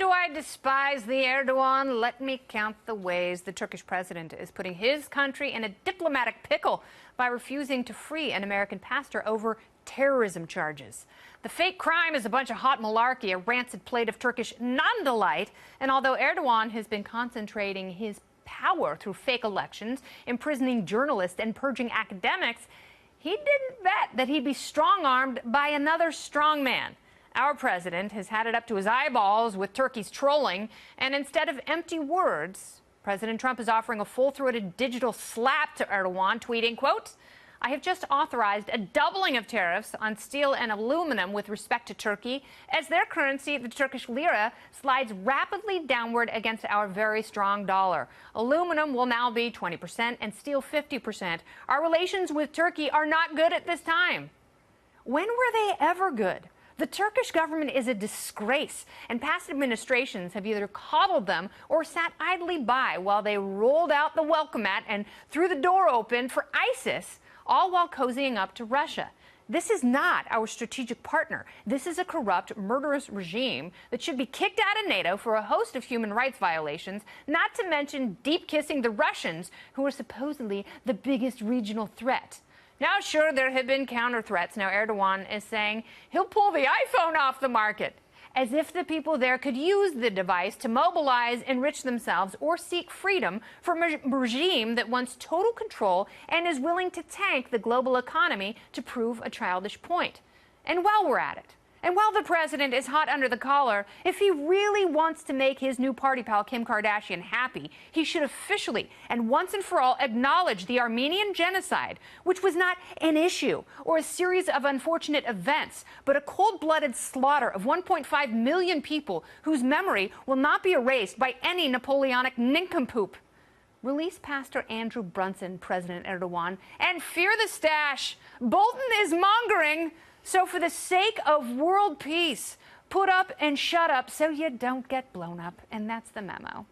do I despise the Erdogan? Let me count the ways the Turkish president is putting his country in a diplomatic pickle by refusing to free an American pastor over terrorism charges. The fake crime is a bunch of hot malarkey, a rancid plate of Turkish non-delight. And although Erdogan has been concentrating his power through fake elections, imprisoning journalists and purging academics, he didn't bet that he'd be strong-armed by another strongman. Our president has had it up to his eyeballs with Turkey's trolling, and instead of empty words, President Trump is offering a full-throated digital slap to Erdogan, tweeting, quote, "I have just authorized a doubling of tariffs on steel and aluminum with respect to Turkey as their currency, the Turkish lira, slides rapidly downward against our very strong dollar. Aluminum will now be 20% and steel 50%. Our relations with Turkey are not good at this time." When were they ever good? The Turkish government is a disgrace, and past administrations have either coddled them or sat idly by while they rolled out the welcome mat and threw the door open for ISIS, all while cozying up to Russia. This is not our strategic partner. This is a corrupt, murderous regime that should be kicked out of NATO for a host of human rights violations, not to mention deep-kissing the Russians, who are supposedly the biggest regional threat. Now, sure, there have been counter-threats. Now Erdogan is saying he'll pull the iPhone off the market, as if the people there could use the device to mobilize, enrich themselves, or seek freedom from a regime that wants total control and is willing to tank the global economy to prove a childish point. And while we're at it, and while the president is hot under the collar, if he really wants to make his new party pal Kim Kardashian happy, he should officially and once and for all acknowledge the Armenian genocide, which was not an issue or a series of unfortunate events, but a cold-blooded slaughter of 1.5 million people whose memory will not be erased by any Napoleonic nincompoop. Release Pastor Andrew Brunson, President Erdogan, and fear the stash. Bolton is mongering. So for the sake of world peace, put up and shut up so you don't get blown up. And that's the memo.